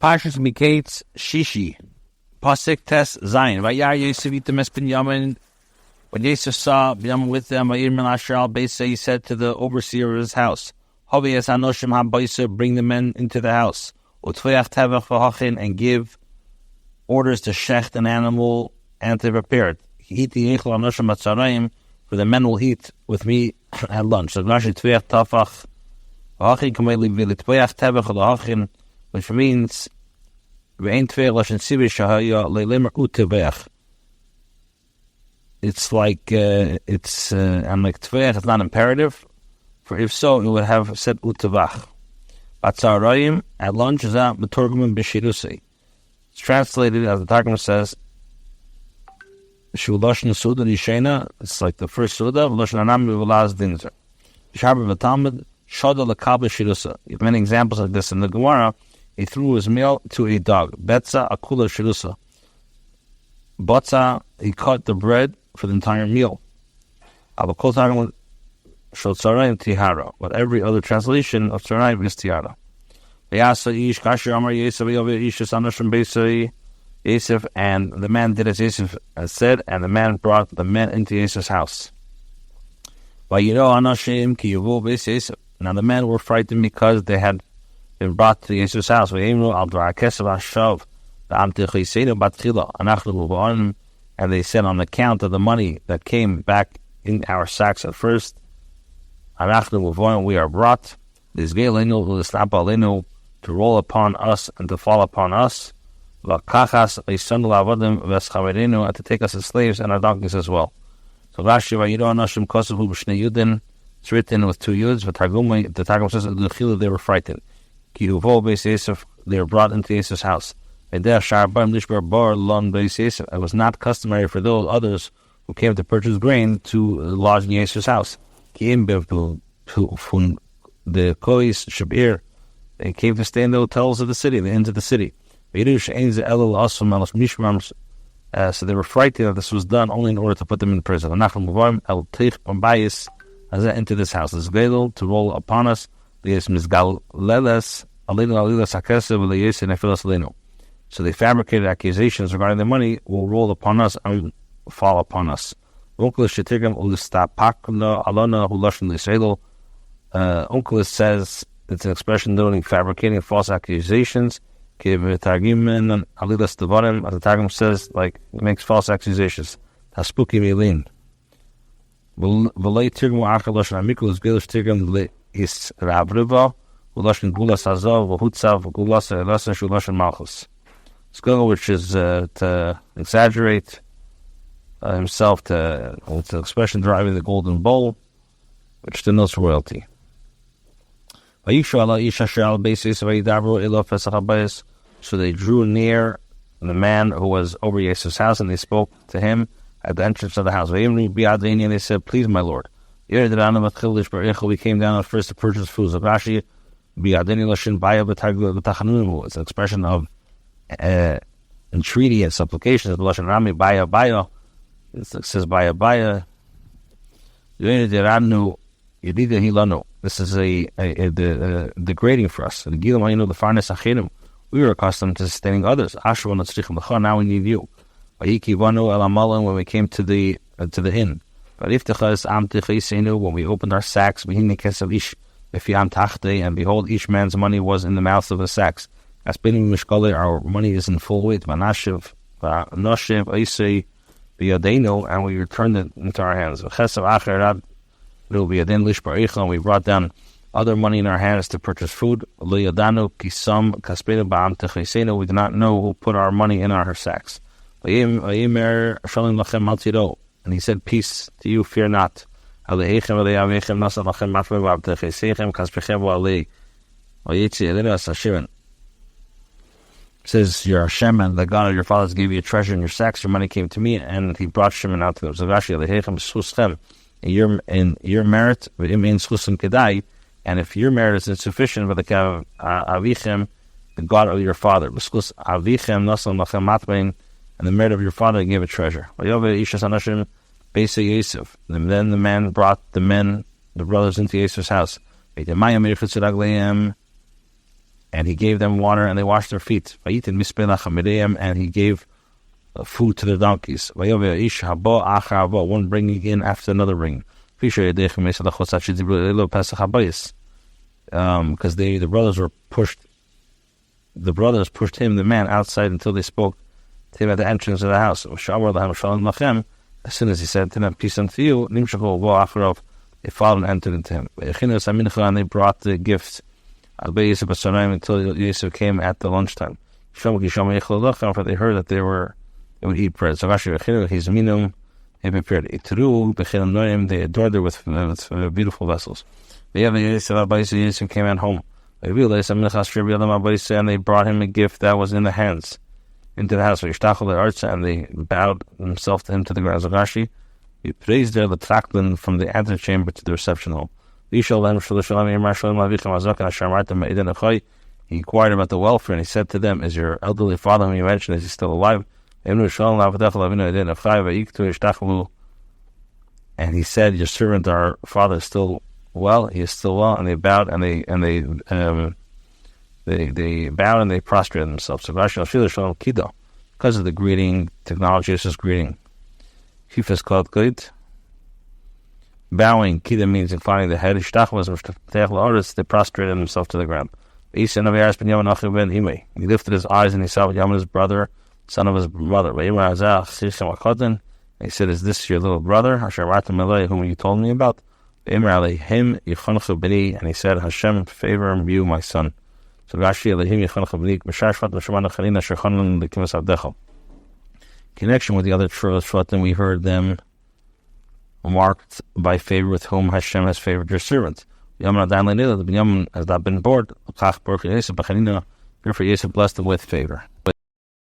Parshas Miketz Shishi, Pasik Tes Zayin. Vayar Yosef Item Es Binyamin. When Yosef saw Binyamin with them, Vayir Min Asher Al Beisa, he said to the overseer of his house, Havi Es Anoshim HaBaisa, bring the men into the house. Utvayach Tevach V'Hachin, and give orders to shecht an animal and to prepare it. Hiti Yechel Anoshim Atzarayim, for the men will eat with me at lunch. So Rashi Tvayach Tafach V'Hachin Kameli V'Litvayach Tevach V'Hachin, which means it's like I'm like tvech, it's not imperative. For if so, it would have said utavach. Batzarayim at lunch is out betorgum b'shirusi. It's translated as the Targum says. Shulashon suda yishena. It's like the first suda. Lashon anam v'laz dinzer. Shabbat v'talmud shada lekabel shirusa. You have many examples like this in the Gemara. He threw his meal to a dog. Betza akula shirusa. Batza, he cut the bread for the entire meal. Abakol targum shol tzarayim tihara. But every other translation of tzarayim is tihara. V'yasa ish kasher amar Yosef v'yover ish anashim beisai Yosef, and the man did as Yosef said, and the man brought the men into Yosef's house. V'yiro anashim ki yuvu beis Yosef. Now the men were frightened because they had been brought to Yosef's house. And they said, on account of the money that came back in our sacks at first, we are brought to roll upon us and to fall upon us, and to take us as slaves and our donkeys as well. So Rashi, it's written with two yuds, but the Targum says they were frightened. They were brought into Yosef's house. It was not customary for those others who came to purchase grain to lodge in Yosef's house. The kois shabir, they came to stay in the hotels of the city, the inns of the city. So they were frightened that this was done only in order to put them in prison. Into this house, this gadol to roll upon us. So they fabricated accusations regarding the money will roll upon us and fall upon us. Onkelos says it's an expression denoting fabricating false accusations. The Targum says, like, it makes false accusations. Taspuki milin. Is Rabriva, Ulashon Gulas Azov, Hutzav, Gulas Elasan Shulashon Malchus. Skugga, which is to exaggerate himself, it's an expression deriving the golden bowl, which denotes royalty. So they drew near the man who was over Yosef's house, and they spoke to him at the entrance of the house. And they said, "Please, my lord." We came down at first to purchase food. Rashi, it's an expression of entreaty and supplication. It says baya baya. This is a degrading for us. We were accustomed to sustaining others. Now we need you. When we came to the inn. When we opened our sacks, and behold, each man's money was in the mouth of the sacks. Our money is in full weight. And we returned it into our hands. And we brought down other money in our hands to purchase food. We did not know who put our money in our sacks. And he said, "Peace to you, fear not." It says, "Your Hashem and the God of your fathers gave you a treasure in your sacks. Your money came to me, and he brought Shimon out to them." So Rashi, in your merit, and if your merit is insufficient, but the God of your father, and the merit of your father gave a treasure. And then the man brought the brothers into Yosef's house. And and he gave them water, and they washed their feet. And he gave food to the donkeys. One bringing in after another ring. Because the brothers pushed him, the man, outside until they spoke to him at the entrance of the house. As soon as he said to them, peace unto you, they followed and entered into him. And they brought the gifts until Yosef came at the lunchtime. For they heard that they would eat bread. So Rashi he prepared they adored her with beautiful vessels. Yosef came at home. And they brought him a gift that was in the hands into the house. And they bowed themselves to him to the ground. Rashi, he praised there the traklin from the antechamber to the reception hall. He inquired about the welfare, and he said to them, is your elderly father whom you mentioned, is he still alive? And he said, your servant, our father, is still well. He is still well. And they bowed and they bowed and they prostrated themselves. So because of the greeting technology, this is greeting. Kifas called good. Bowing, kida means inclining the head. They prostrated themselves to the ground. He lifted his eyes and he saw Yaman, his brother, son of his mother. And he said, is this your little brother, whom you told me about? And he said, Hashem favor you, my son. So connection with the other Shvatim, we heard them marked by favor with whom Hashem has favored your servant. Binyamin has not been bored. Therefore Yosef blessed them with favor.